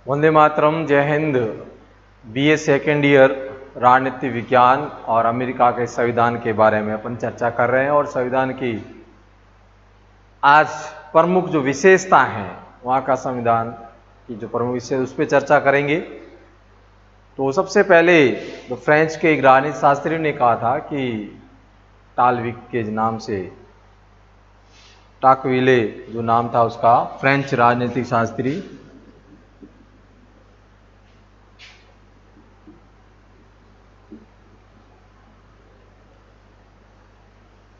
वंदे मातरम, जय Hind. BA second year राजनीति विज्ञान और अमेरिका के संविधान के बारे में अपन चर्चा कर रहे हैं और संविधान की आज प्रमुख जो विशेषता हैं, वहाँ का संविधान की जो प्रमुख विषय उस पर चर्चा करेंगे। तो सबसे पहले तो फ्रेंच के एक राजनीति शास्त्री ने कहा था कि टालविक के नाम से, टाकविले जो नाम था उसका, फ्रेंच राजनीतिक शास्त्री,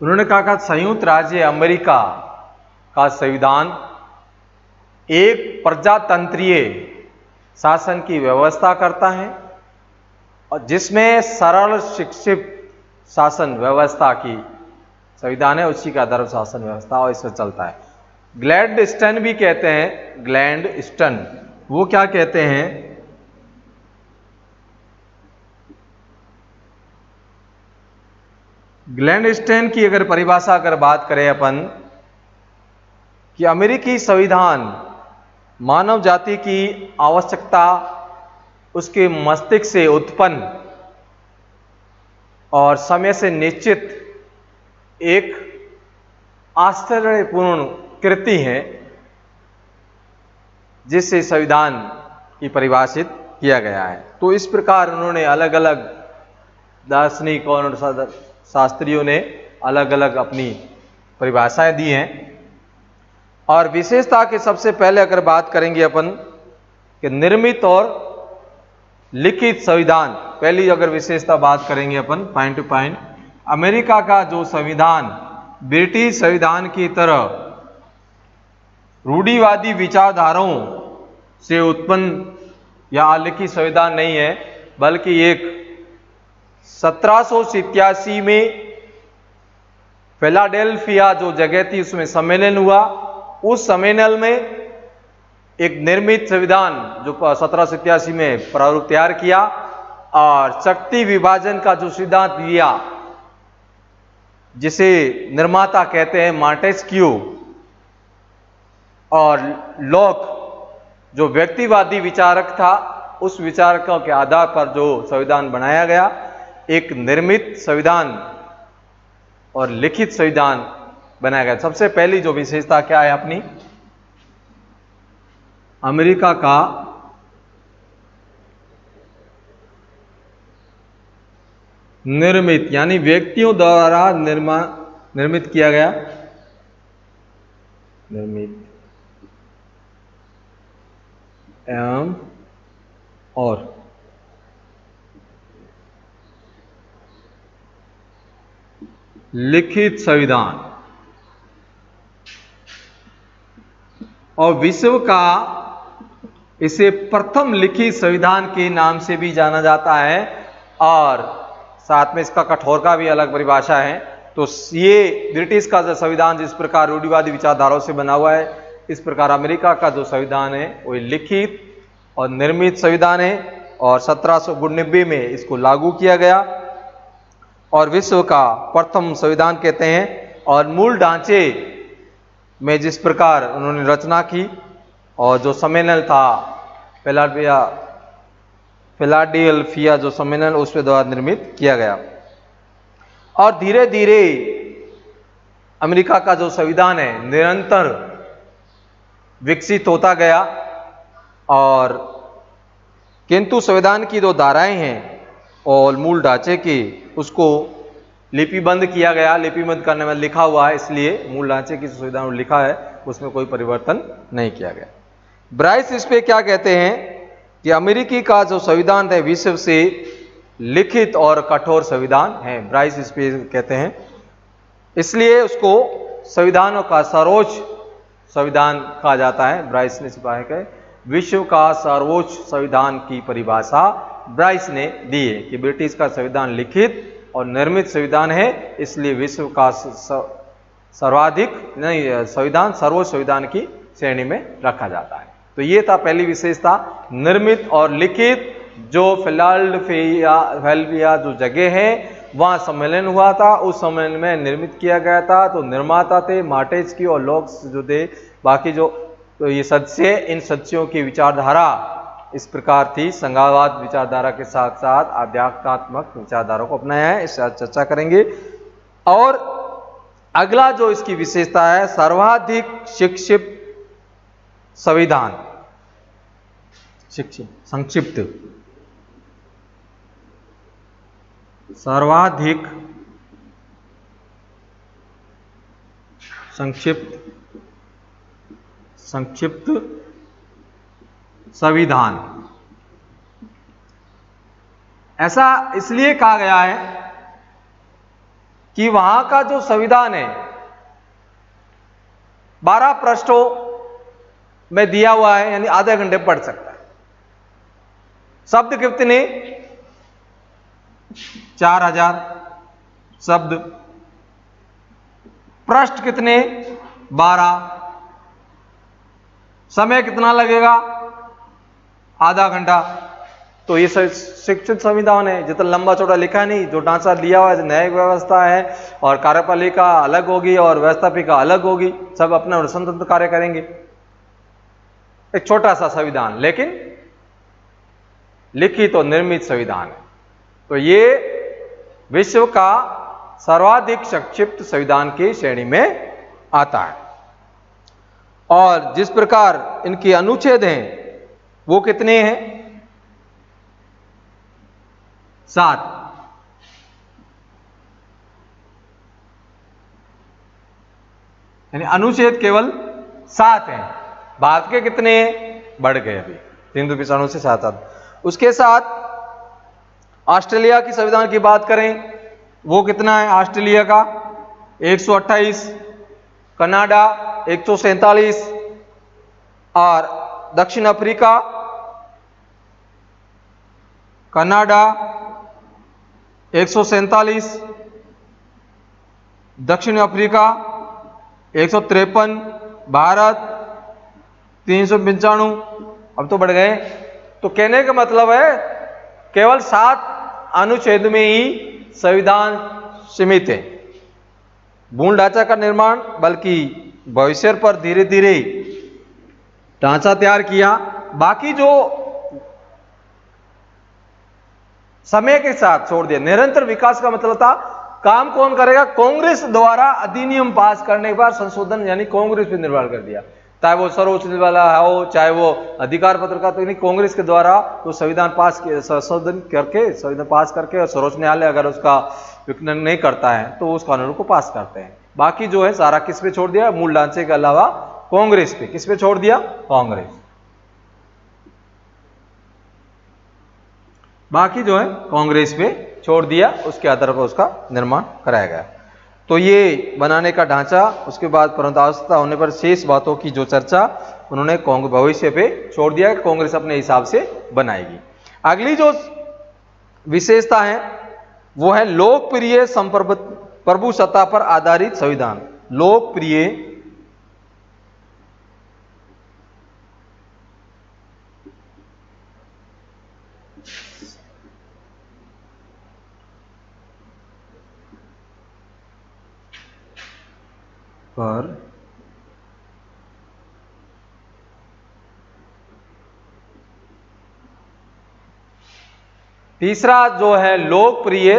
उन्होंने कहा संयुक्त राज्य अमेरिका का संविधान एक प्रजातंत्रीय शासन की व्यवस्था करता है और जिसमें सरल शिक्षित शासन व्यवस्था की संविधान है, उसी का आधार शासन व्यवस्था और इससे चलता है। ग्लैडस्टोन भी कहते हैं, ग्लैडस्टोन वो क्या कहते हैं, ग्लैडस्टोन की अगर परिभाषा अगर बात करें अपन कि अमेरिकी संविधान मानव जाति की आवश्यकता उसके मस्तिष्क से उत्पन्न और समय से निश्चित एक आश्चर्यपूर्ण कृति है जिससे संविधान की परिभाषित किया गया है। तो इस प्रकार उन्होंने अलग अलग दार्शनिक और शास्त्रियों ने अलग अलग अपनी परिभाषाएं दी हैं। और विशेषता के सबसे पहले अगर बात करेंगे अपन कि निर्मित और लिखित संविधान, पहली अगर विशेषता बात करेंगे अपन पॉइंट टू पॉइंट, अमेरिका का जो संविधान ब्रिटिश संविधान की तरह रूढ़िवादी विचारधाराओं से उत्पन्न या अलिखित संविधान नहीं है, बल्कि एक 1787 में फिलाडेल्फिया जो जगह थी उसमें सम्मेलन हुआ, उस सम्मेलन में एक निर्मित संविधान जो 1787 में प्रारूप तैयार किया और शक्ति विभाजन का जो सिद्धांत दिया जिसे निर्माता कहते हैं मॉन्टेस्क्यू, और लॉक जो व्यक्तिवादी विचारक था, उस विचारकों के आधार पर जो संविधान बनाया गया, एक निर्मित संविधान और लिखित संविधान बनाया गया। सबसे पहली जो विशेषता क्या है अपनी, अमेरिका का निर्मित यानी व्यक्तियों द्वारा निर्मित किया गया, निर्मित एवं और लिखित संविधान, और विश्व का इसे प्रथम लिखित संविधान के नाम से भी जाना जाता है और साथ में इसका कठोर का भी अलग परिभाषा है। तो ये ब्रिटिश का जो संविधान जिस प्रकार रूढ़िवादी विचारधाराओं से बना हुआ है, इस प्रकार अमेरिका का जो संविधान है वो लिखित और निर्मित संविधान है और 1792 में इसको लागू किया गया और विश्व का प्रथम संविधान कहते हैं। और मूल ढांचे में जिस प्रकार उन्होंने रचना की और जो सम्मेलन था फिलाडेल्फिया जो सम्मेलन उसके द्वारा निर्मित किया गया, और धीरे धीरे अमेरिका का जो संविधान है निरंतर विकसित होता गया, और किंतु संविधान की जो धाराएं हैं और मूल ढांचे की उसको लिपिबंद किया गया। लिपिबंद करने में लिखा हुआ है, इसलिए मूल ढांचे की संविधान लिखा है उसमें कोई परिवर्तन नहीं किया गया। ब्राइस इस पे क्या कहते हैं कि अमेरिकी का जो संविधान है विश्व से लिखित और कठोर संविधान है। ब्राइस इस पे कहते हैं, इसलिए उसको संविधानों का सर्वोच्च संविधान कहा जाता है। ब्राइस ने सिपाही के विश्व का सर्वोच्च संविधान की परिभाषा ब्राइस ने दी है कि ब्रिटिश का संविधान लिखित और निर्मित संविधान है, इसलिए विश्व का सर्वाधिक नहीं संविधान सर्वोच्च संविधान की श्रेणी में रखा जाता है। तो ये था पहली विशेषता, निर्मित और लिखित। जो फिलाडेल्फिया जो जगह है वहाँ सम्मेलन हुआ था, उस सम्मेलन में निर्मित किया गया था। तो निर्माता थे मॉन्टेस्क्यू और लॉक जो थे, बाकी जो तो ये सदस्य, इन सदस्यों की विचारधारा इस प्रकार थी। संघवाद विचारधारा के साथ साथ आध्यात्मात्मक विचारधारा को अपनाया है, इस चर्चा करेंगे। और अगला जो इसकी विशेषता है, सर्वाधिक शिक्षित संविधान, संक्षिप्त, सर्वाधिक संक्षिप्त संविधान। ऐसा इसलिए कहा गया है कि वहां का जो संविधान है 12 पृष्ठों में दिया हुआ है, यानी आधे घंटे पढ़ सकता है। शब्द कितने? 4000 शब्द। पृष्ठ कितने? 12। समय कितना लगेगा? आधा घंटा। तो ये शिक्षित संविधान है, जितना लंबा चौड़ा लिखा नहीं, जो ढांचा दिया हुआ है, न्यायिक व्यवस्था है और कार्यपालिका अलग होगी और व्यवस्थापिका अलग होगी, सब अपना स्वतंत्र कार्य करेंगे। एक छोटा सा संविधान, लेकिन लिखित और निर्मित संविधान है। तो ये विश्व का सर्वाधिक संक्षिप्त संविधान की श्रेणी में आता है। और जिस प्रकार इनके अनुच्छेद हैं वो कितने हैं? 7। यानी अनुच्छेद केवल 7 हैं। भारत के कितने बढ़ गए अभी 395 से 7। उसके साथ ऑस्ट्रेलिया की संविधान की बात करें, वो कितना है ऑस्ट्रेलिया का? 128। कनाडा 147 और दक्षिण अफ्रीका, कनाडा 147, दक्षिण अफ्रीका 153, भारत 395। अब तो बढ़ गए। तो कहने का मतलब है केवल 7 अनुच्छेद में ही संविधान सीमित है। मूल ढांचा का निर्माण, बल्कि भविष्य पर धीरे धीरे ढांचा तैयार किया। बाकी जो समय के साथ छोड़ दिया। निरंतर विकास का मतलब था काम कौन करेगा? कांग्रेस द्वारा अधिनियम पास करने के बाद संशोधन, यानी कांग्रेस पे निर्भर कर दिया। चाहे वो सर्वोच्च न्यायालय वाला हो, चाहे वो अधिकार पत्र का, तो कांग्रेस के द्वारा तो संविधान पास संशोधन करके, संविधान पास करके, और सर्वोच्च न्यायालय अगर उसका विखंडन नहीं करता है तो उस कानून को पास करते हैं। बाकी जो है सारा किस पे छोड़ दिया? मूल ढांचे के अलावा कांग्रेस पे। किस पे छोड़ दिया? कांग्रेस। बाकी जो है कांग्रेस पे छोड़ दिया, उसके आधार पर उसका निर्माण कराया गया। तो ये बनाने का ढांचा, उसके बाद परंतु आवश्यकता होने पर शेष बातों की जो चर्चा उन्होंने भविष्य पे छोड़ दिया, कांग्रेस अपने हिसाब से बनाएगी। अगली जो विशेषता है वो है लोकप्रिय संप्रभु सत्ता पर आधारित संविधान। लोकप्रिय पर तीसरा जो है लोकप्रिय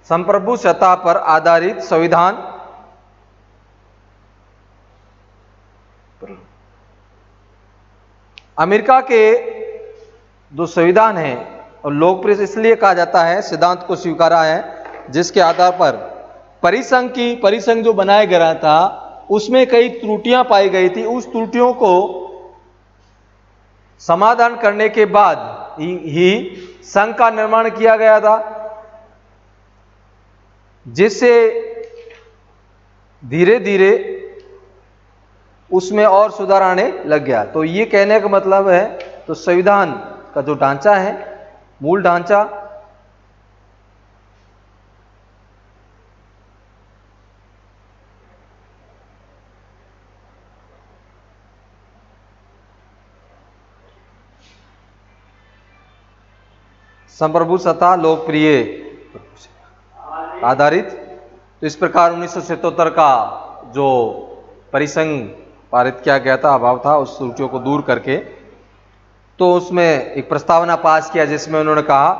संप्रभु सत्ता पर आधारित संविधान। अमेरिका के जो संविधान है और लोकप्रिय इसलिए कहा जाता है, सिद्धांत को स्वीकारा है जिसके आधार पर परिसंघ जो बनाया गया था उसमें कई त्रुटियां पाई गई थी। उस त्रुटियों को समाधान करने के बाद ही संघ का निर्माण किया गया था, जिससे धीरे धीरे उसमें और सुधार आने लग गया। तो ये कहने का मतलब है, तो संविधान का जो ढांचा है, मूल ढांचा, संप्रभु सत्ता लोकप्रिय आधारित। तो इस प्रकार 1977 का जो परिसंघ पारित किया गया था, अभाव था, उस त्रुटियों को दूर करके तो उसमें एक प्रस्तावना पास किया जिसमें उन्होंने कहा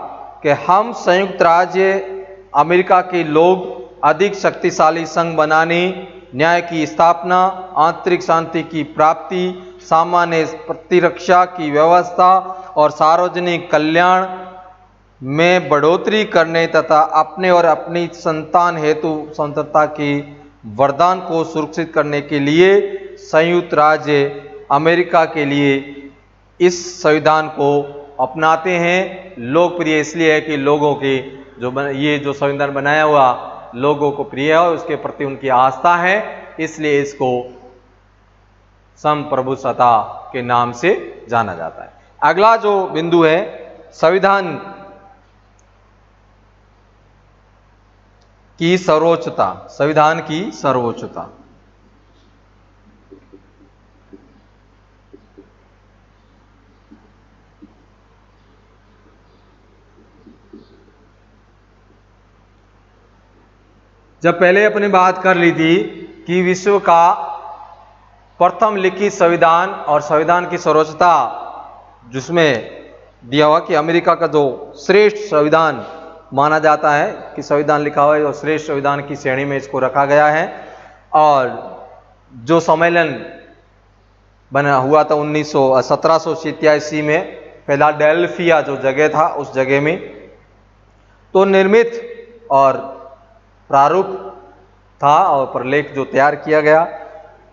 कि हम संयुक्त राज्य अमेरिका के लोग अधिक शक्तिशाली संघ बनाने, न्याय की स्थापना, आंतरिक शांति की प्राप्ति, सामान्य प्रतिरक्षा की व्यवस्था और सार्वजनिक कल्याण में बढ़ोतरी करने तथा अपने और अपनी संतान हेतु स्वतंत्रता के वरदान को सुरक्षित करने के लिए संयुक्त राज्य अमेरिका के लिए इस संविधान को अपनाते हैं। लोकप्रिय इसलिए है कि लोगों के ये जो संविधान बनाया हुआ लोगों को प्रिय है और उसके प्रति उनकी आस्था है, इसलिए इसको संप्रभुसत्ता के नाम से जाना जाता है। अगला जो बिंदु है संविधान की सर्वोच्चता, संविधान की सर्वोच्चता। जब पहले अपनी बात कर ली थी कि विश्व का प्रथम लिखित संविधान और संविधान की सर्वोच्चता जिसमें दिया हुआ कि अमेरिका का जो श्रेष्ठ संविधान माना जाता है कि संविधान लिखा हुआ है और श्रेष्ठ संविधान की श्रेणी में इसको रखा गया है। और जो सम्मेलन बना हुआ था 1787 में फिलाडेल्फिया जो जगह था उस जगह में, तो निर्मित और प्रारूप था और प्रलेख जो तैयार किया गया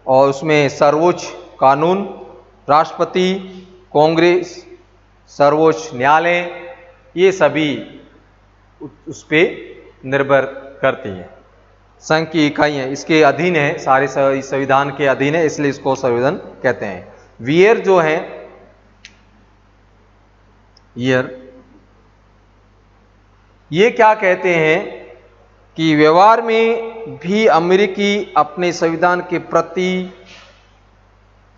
और उसमें सर्वोच्च कानून, राष्ट्रपति, कांग्रेस, सर्वोच्च न्यायालय, ये सभी उस पर निर्भर करती हैं। संघ की इकाइयाँ इसके अधीन है, सारे संविधान के अधीन है, इसलिए इसको संविधान कहते हैं। वियर जो है ईयर, ये क्या कहते हैं कि व्यवहार में भी अमेरिकी अपने संविधान के प्रति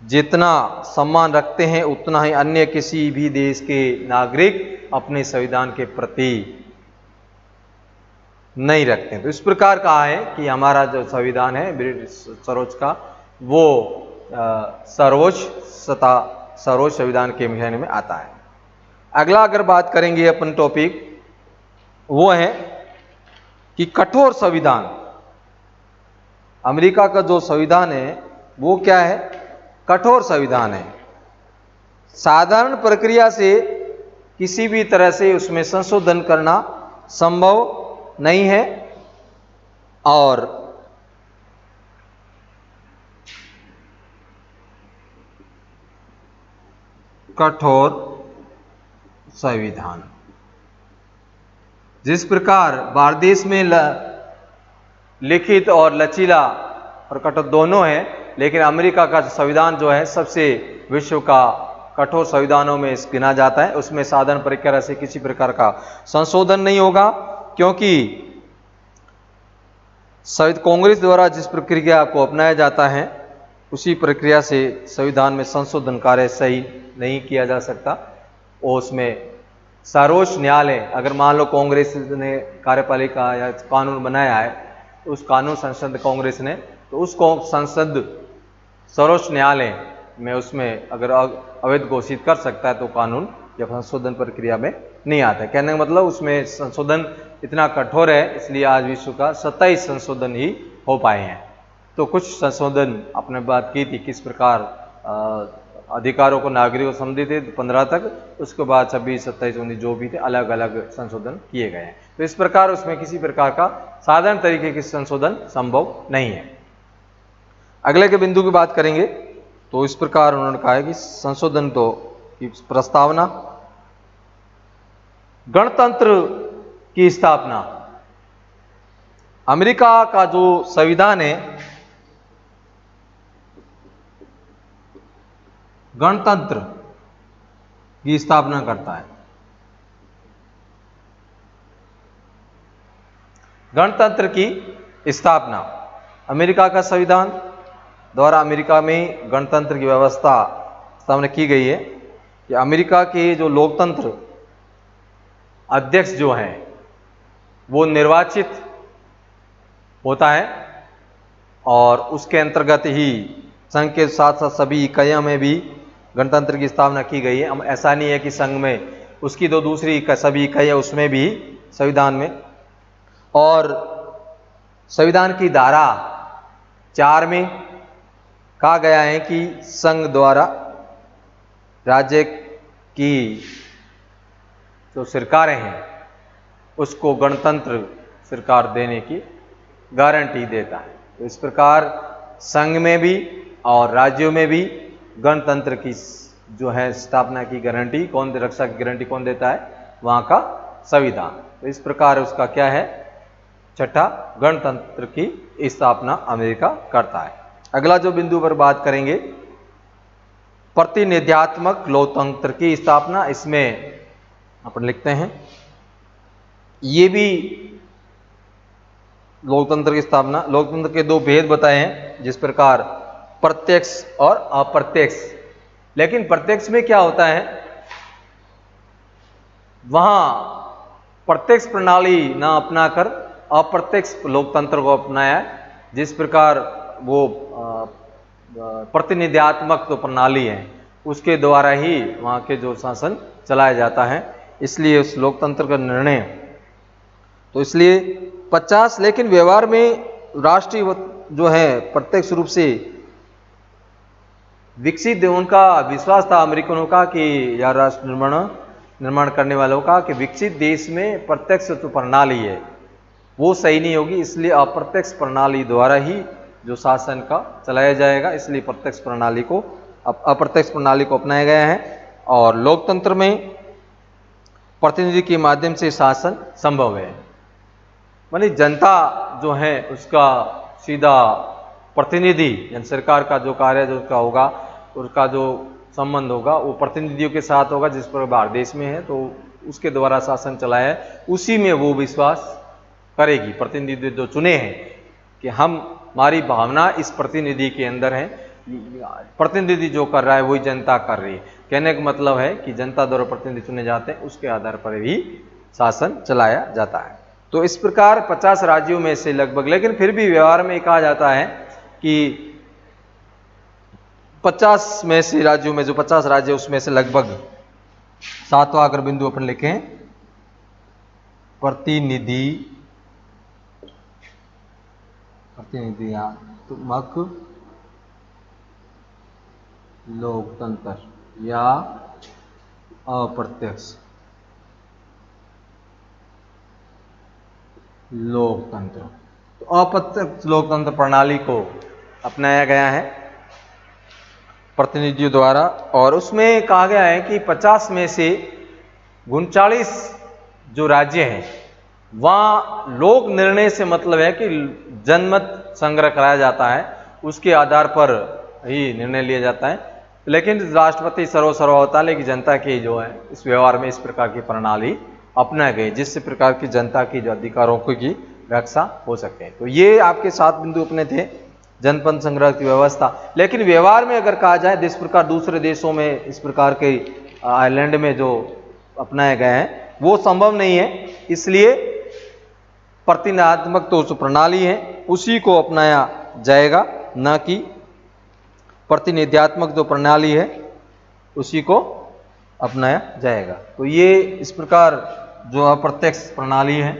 जितना सम्मान रखते हैं उतना ही अन्य किसी भी देश के नागरिक अपने संविधान के प्रति नहीं रखते। तो इस प्रकार कहा है कि हमारा जो संविधान है ब्रिटिश सर्वोच्च का, वो सर्वोच्च संविधान के श्रेणी में आता है। अगला अगर बात करेंगे अपन टॉपिक, वो है कि कठोर संविधान। अमेरिका का जो संविधान है वो क्या है? कठोर संविधान है। साधारण प्रक्रिया से किसी भी तरह से उसमें संशोधन करना संभव नहीं है और कठोर संविधान। जिस प्रकार भारत देश में लिखित और लचीला और कठोर दोनों है, लेकिन अमेरिका का संविधान जो है सबसे विश्व का कठोर संविधानों में गिना जाता है। उसमें साधारण प्रक्रिया से किसी प्रकार का संशोधन नहीं होगा, क्योंकि कांग्रेस द्वारा जिस प्रक्रिया को अपनाया जाता है उसी प्रक्रिया से संविधान में संशोधन कार्य सही नहीं किया जा सकता। और उसमें सर्वोच्च न्यायालय, अगर मान लो कांग्रेस ने कार्यपालिका या कानून बनाया है, उस कानून संसद कांग्रेस ने, तो उसको संसद सर्वोच्च न्यायालय में उसमें अगर अवैध घोषित कर सकता है तो कानून या संशोधन प्रक्रिया में नहीं आता है। कहने का मतलब उसमें संशोधन इतना कठोर है, इसलिए आज विश्व का 27 संशोधन ही हो पाए हैं। तो कुछ संशोधन आपने बात की थी किस प्रकार अधिकारों को नागरिकों को समझे थे 15 तक, उसके बाद 26, 27, 19 जो भी थे अलग अलग संशोधन किए गए हैं। तो इस प्रकार उसमें किसी प्रकार का साधारण तरीके के संशोधन संभव नहीं है। अगले के बिंदु की बात करेंगे तो इस प्रकार उन्होंने कहा है कि संशोधन तो की प्रस्तावना, गणतंत्र की स्थापना। अमेरिका का जो संविधान है गणतंत्र की स्थापना करता है। गणतंत्र की स्थापना, अमेरिका का संविधान द्वारा अमेरिका में गणतंत्र की व्यवस्था स्थापना की गई है कि अमेरिका के जो लोकतंत्र अध्यक्ष जो हैं वो निर्वाचित होता है और उसके अंतर्गत ही संघ के साथ साथ सभी इकाइयों में भी गणतंत्र की स्थापना की गई है। ऐसा नहीं है कि संघ में उसकी तो दूसरी सभी इकाई है, उसमें भी संविधान में, और संविधान की धारा 4 में कहा गया है कि संघ द्वारा राज्य की जो सरकारें हैं उसको गणतंत्र सरकार देने की गारंटी देता है। तो इस प्रकार संघ में भी और राज्यों में भी गणतंत्र की जो है स्थापना की गारंटी कौन, रक्षा की गारंटी कौन देता है? वहां का संविधान। तो इस प्रकार उसका क्या है? छठा, गणतंत्र की स्थापना अमेरिका करता है। अगला जो बिंदु पर बात करेंगे, प्रतिनिध्यात्मक लोकतंत्र की स्थापना। इसमें अपन लिखते हैं, ये भी लोकतंत्र की स्थापना, लोकतंत्र के 2 भेद बताए हैं, जिस प्रकार प्रत्यक्ष और अप्रत्यक्ष। लेकिन प्रत्यक्ष में क्या होता है, वहां प्रत्यक्ष प्रणाली ना अपनाकर अप्रत्यक्ष लोकतंत्र को अपनाया, जिस प्रकार वो प्रतिनिध्यात्मक तो प्रणाली है उसके द्वारा ही वहां के जो शासन चलाया जाता है, इसलिए उस लोकतंत्र का निर्णय। तो इसलिए 50, लेकिन व्यवहार में राष्ट्रीय जो है प्रत्यक्ष रूप से विकसित, उनका विश्वास था अमेरिकनों का कि या राष्ट्र निर्माण करने वालों का कि विकसित देश में प्रत्यक्ष तो प्रणाली है वो सही नहीं होगी, इसलिए अप्रत्यक्ष प्रणाली द्वारा ही जो शासन का चलाया जाएगा, इसलिए प्रत्यक्ष प्रणाली को अप्रत्यक्ष प्रणाली को अपनाया गया है। और लोकतंत्र में प्रतिनिधि के माध्यम से शासन संभव है, मानी जनता जो है उसका सीधा प्रतिनिधि, यानी सरकार का जो कार्य जो उसका होगा, उसका जो संबंध होगा वो प्रतिनिधियों के साथ होगा, जिस पर भारत देश में है तो उसके द्वारा शासन चलाया है, उसी में वो विश्वास करेगी। प्रतिनिधि जो चुने हैं कि हमारी भावना इस प्रतिनिधि के अंदर है, प्रतिनिधि जो कर रहा है वही जनता कर रही है। कहने का मतलब है कि जनता द्वारा प्रतिनिधि चुने जाते हैं, उसके आधार पर भी शासन चलाया जाता है। तो इस प्रकार 50 राज्यों में से लगभग, लेकिन फिर भी व्यवहार में कहा जाता है कि 50 में से राज्यों में जो 50 राज्य उसमें से लगभग 7वां अगर बिंदु अपन लिखें, प्रतिनिधियात्मक लोकतंत्र या अप्रत्यक्ष लोकतंत्र। तो अप्रत्यक्ष लोकतंत्र प्रणाली को अपनाया गया है प्रतिनिधियों द्वारा, और उसमें कहा गया है कि 50 में से 39 जो राज्य हैं वहां लोक निर्णय से मतलब है कि जनमत संग्रह कराया जाता है, उसके आधार पर ही निर्णय लिया जाता है। लेकिन राष्ट्रपति सर्वसर्वा होता है, लेकिन जनता की जो है इस व्यवहार में इस प्रकार की प्रणाली अपना गई, जिससे प्रकार की जनता की जो अधिकारों की रक्षा हो सके। तो ये आपके 7 बिंदु अपने थे, जनपद संग्रह की व्यवस्था। लेकिन व्यवहार में अगर कहा जाए, जिस प्रकार दूसरे देशों में इस प्रकार के आयरलैंड में जो अपनाए गए हैं वो संभव नहीं है, इसलिए प्रतिनिधात्मक तो जो प्रणाली है उसी को अपनाया जाएगा, न कि प्रतिनिध्यात्मक जो प्रणाली है उसी को अपनाया जाएगा। तो ये इस प्रकार जो अप्रत्यक्ष प्रणाली है,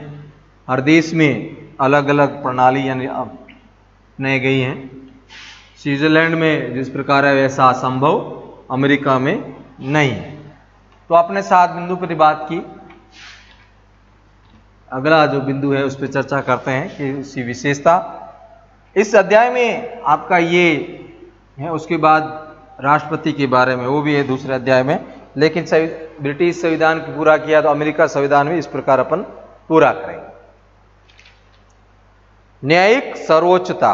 हर देश में अलग अलग प्रणाली यानी अपनाई गई हैं। स्विट्जरलैंड में जिस प्रकार है वैसा संभव अमेरिका में नहीं है। तो आपने 7 बिंदु पर बात की। अगला जो बिंदु है उस पर चर्चा करते हैं कि उसकी विशेषता। इस अध्याय में आपका ये है, उसके बाद राष्ट्रपति के बारे में वो भी है दूसरे अध्याय में, लेकिन ब्रिटिश संविधान पूरा किया तो अमेरिका संविधान भी इस प्रकार अपन पूरा करेंगे। न्यायिक सर्वोच्चता।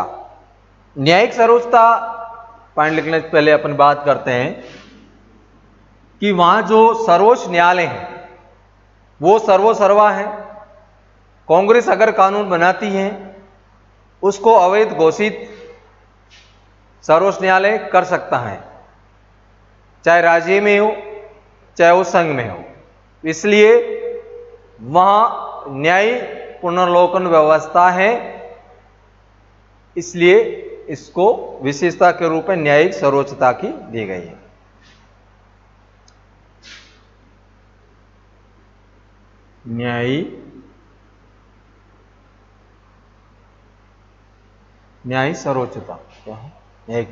न्यायिक सर्वोच्चता पॉइंट लिखने से पहले अपन बात करते हैं कि वहां जो सर्वोच्च न्यायालय है वो सर्वसर्वा है। कांग्रेस अगर कानून बनाती है उसको अवैध घोषित सर्वोच्च न्यायालय कर सकता है, चाहे राज्य में हो चाहे वो संघ में हो। इसलिए वहां न्यायिक पुनर्लोकन व्यवस्था है, इसलिए इसको विशेषता के रूप में न्यायिक सर्वोच्चता की दी गई है। न्यायी सर्वोच्चता क्या है? एक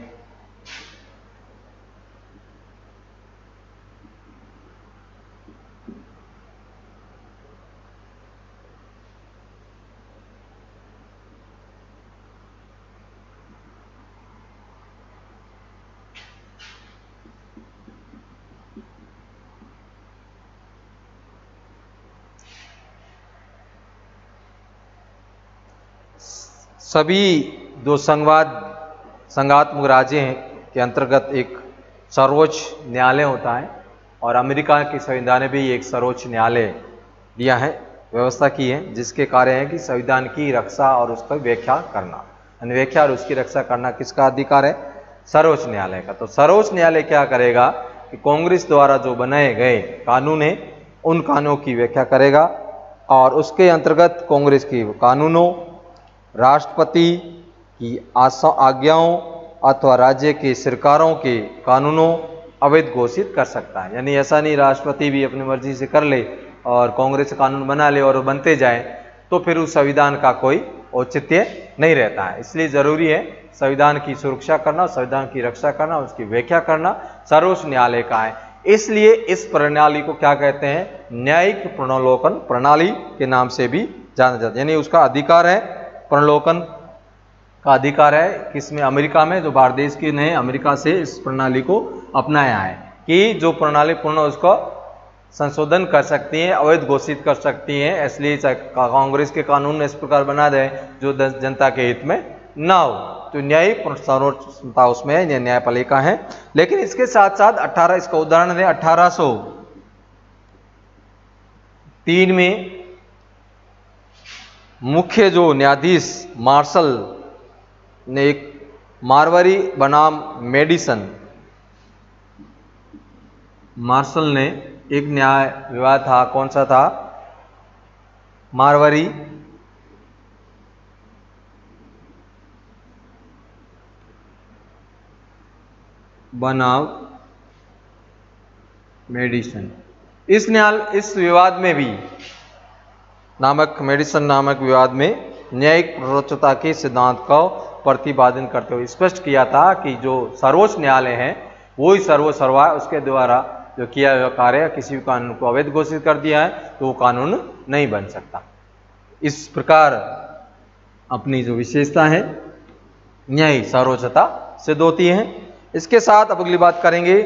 सभी जो संघात्मक राज्य हैं के अंतर्गत एक सर्वोच्च न्यायालय होता है और अमेरिका के संविधान ने भी एक सर्वोच्च न्यायालय दिया है, व्यवस्था की है, जिसके कार्य है कि संविधान की रक्षा और उसका व्याख्या करना, व्याख्या और उसकी रक्षा करना किसका अधिकार है? सर्वोच्च न्यायालय का। तो सर्वोच्च न्यायालय क्या करेगा कि कांग्रेस द्वारा जो बनाए गए कानून है उन कानूनों की व्याख्या करेगा और उसके अंतर्गत कांग्रेस के कानूनों, राष्ट्रपति की आज्ञाओं अथवा राज्य के सरकारों के कानूनों अवैध घोषित कर सकता है। यानी ऐसा नहीं राष्ट्रपति भी अपनी मर्जी से कर ले और कांग्रेस कानून बना ले और बनते जाए तो फिर उस संविधान का कोई औचित्य नहीं रहता है। इसलिए जरूरी है संविधान की सुरक्षा करना, संविधान की रक्षा करना, उसकी व्याख्या करना सर्वोच्च न्यायालय का है। इसलिए इस प्रणाली को क्या कहते हैं? न्यायिक पुनर्लोकन प्रणाली के नाम से भी जाना जाता है। यानी उसका अधिकार है, पुनर्लोकन का अधिकार है किसमें? अमेरिका में, जो भारत देश की ने अमेरिका से इस प्रणाली को अपनाया है कि जो प्रणाली पूर्ण उसको संशोधन कर सकती है, अवैध घोषित कर सकती है। इसलिए कांग्रेस के कानून इस प्रकार बना दे जो जनता के हित में ना हो। तो न्यायिक सर्वोच्चता उसमें है, न्यायपालिका है। लेकिन इसके साथ साथ 18 इसका उदाहरण है 1803 में मुख्य जो न्यायाधीश मार्शल ने एक मारवाड़ी बनाम मार्शल ने एक न्याय विवाद था, कौन सा था? मारवाड़ी बनाम मेडिसन। इस विवाद में भी मेडिसन नामक विवाद में न्यायिक सर्वोच्चता के सिद्धांत का प्रतिपादन करते हुए स्पष्ट किया था कि जो सर्वोच्च न्यायालय है वो ही सर्वोच्च है, उसके द्वारा जो किया हुआ कार्य किसी भी कानून को अवैध घोषित कर दिया है तो वो कानून नहीं बन सकता। इस प्रकार अपनी जो विशेषता है न्यायिक सर्वोच्चता सिद्ध होती है। इसके साथ अब अगली बात करेंगे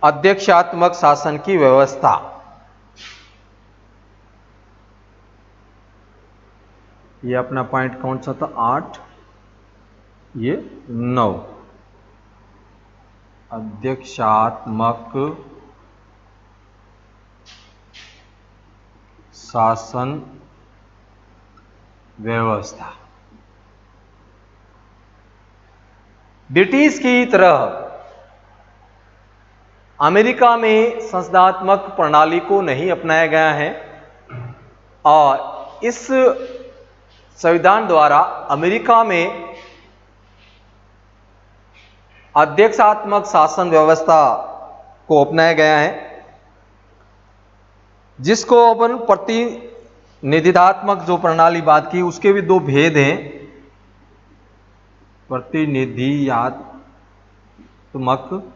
अध्यक्षात्मक शासन की व्यवस्था। ये अपना पॉइंट कौन सा था? 8, ये 9। अध्यक्षात्मक शासन व्यवस्था। ब्रिटिश की तरह अमेरिका में संसदात्मक प्रणाली को नहीं अपनाया गया है और इस संविधान द्वारा अमेरिका में अध्यक्षात्मक शासन व्यवस्था को अपनाया गया है, जिसको अपन प्रतिनिधित्वात्मक जो प्रणाली बात की उसके भी दो भेद हैं। प्रतिनिधित्वात्मक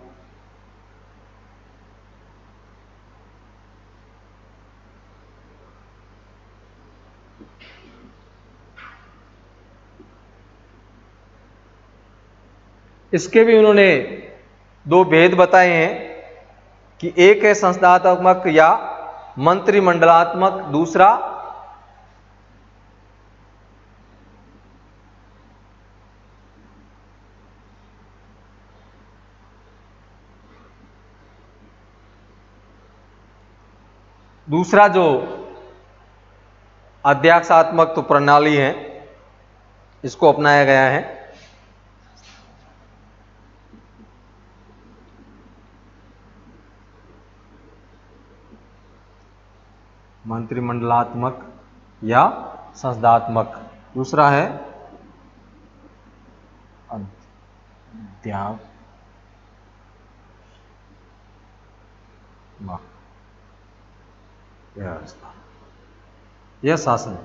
इसके भी उन्होंने दो भेद बताए हैं कि एक है संसदात्मक या मंत्रिमंडलात्मक, दूसरा जो अध्यक्षात्मक तो प्रणाली है इसको अपनाया गया है। मंत्रिमंडलात्मक या संसदात्मक, दूसरा है अध्यात्मक व्यवस्था। यह शासन।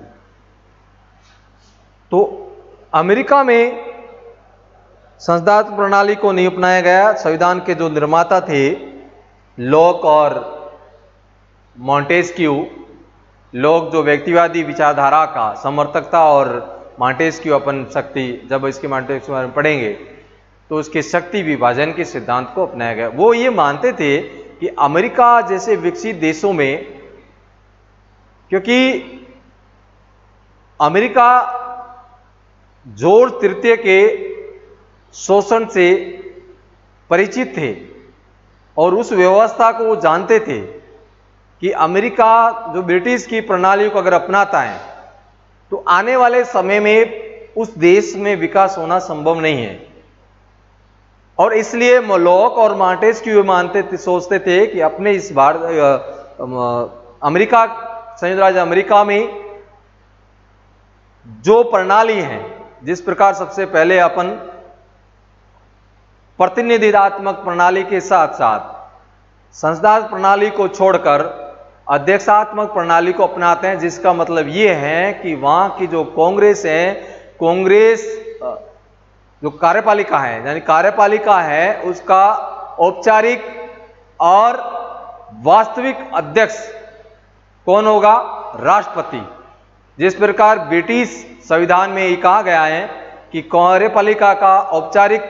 तो अमेरिका में संसदीय प्रणाली को नहीं अपनाया गया। संविधान के जो निर्माता थे लॉक और मॉन्टेस्क्यू, लोग जो व्यक्तिवादी विचारधारा का समर्थक था, और मॉन्टेस्क्यू अपन शक्ति, जब इसके मॉन्टेस्क्यू बारे में पढ़ेंगे तो उसके शक्ति विभाजन के सिद्धांत को अपनाया गया। वो ये मानते थे कि अमेरिका जैसे विकसित देशों में, क्योंकि अमेरिका जॉर्ज तृतीय के शोषण से परिचित थे और उस व्यवस्था को वो जानते थे कि अमेरिका जो ब्रिटिश की प्रणाली को अगर अपनाता है तो आने वाले समय में उस देश में विकास होना संभव नहीं है। और इसलिए लॉक और मॉन्टेस्क्यू मानते थे, सोचते थे कि अपने इस अमेरिका, संयुक्त राज्य अमेरिका में जो प्रणाली है, जिस प्रकार सबसे पहले अपन प्रतिनिधित्वात्मक प्रणाली के साथ साथ संसदीय प्रणाली को छोड़कर अध्यक्षात्मक प्रणाली को अपनाते हैं, जिसका मतलब ये है कि वहां की जो कांग्रेस है, कांग्रेस जो कार्यपालिका है, यानी कार्यपालिका है, उसका औपचारिक और वास्तविक अध्यक्ष कौन होगा? राष्ट्रपति। जिस प्रकार ब्रिटिश संविधान में ये कहा गया है कि कार्यपालिका का औपचारिक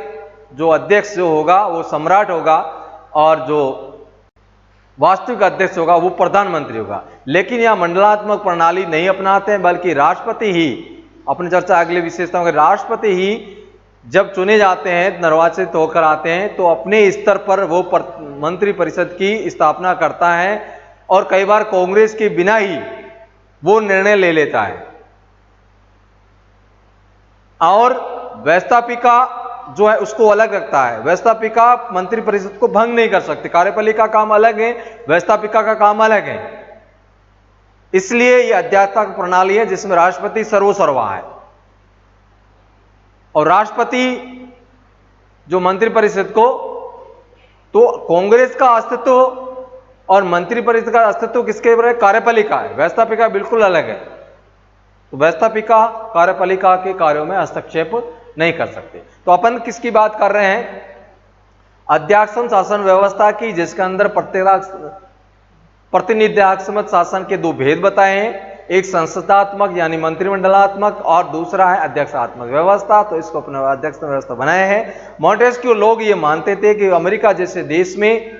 जो अध्यक्ष जो होगा वो सम्राट होगा और जो वास्तविक अध्यक्ष होगा वो प्रधानमंत्री होगा। लेकिन यह मंडलात्मक प्रणाली नहीं अपनाते हैं, बल्कि राष्ट्रपति ही, अपनी चर्चा अगले विशेषताओं के, राष्ट्रपति ही जब चुने जाते हैं, निर्वाचित होकर आते हैं, तो अपने स्तर पर वो मंत्री परिषद की स्थापना करता है और कई बार कांग्रेस के बिना ही वो निर्णय ले लेता है। और व्यवस्थापिका जो है उसको अलग रखता है। व्यवस्थापिका मंत्री परिषद को भंग नहीं कर सकते। कार्यपालिका का काम अलग है, व्यवस्थापिका का काम अलग है। इसलिए यह अध्यक्षात्मक प्रणाली है जिसमें राष्ट्रपति सर्वोसर्वा है और राष्ट्रपति जो मंत्री परिषद को, तो कांग्रेस का अस्तित्व और मंत्री परिषद का अस्तित्व किसके ऊपर है? कार्यपालिका है। व्यवस्थापिका बिल्कुल अलग है। तो व्यवस्थापिका कार्यपालिका के कार्यों में हस्तक्षेप नहीं कर सकते। तो अपन किसकी बात कर रहे हैं? अध्यक्षात्मक शासन व्यवस्था की, जिसके अंदर प्रतिनिधित्वात्मक शासन के दो भेद बताए हैं, एक संसदात्मक यानी मंत्रिमंडलात्मक और दूसरा है अध्यक्षात्मक व्यवस्था। तो इसको अपने अध्यक्ष व्यवस्था बनाए हैं। मॉन्टेस्क्यू लोग ये मानते थे कि अमेरिका जैसे देश में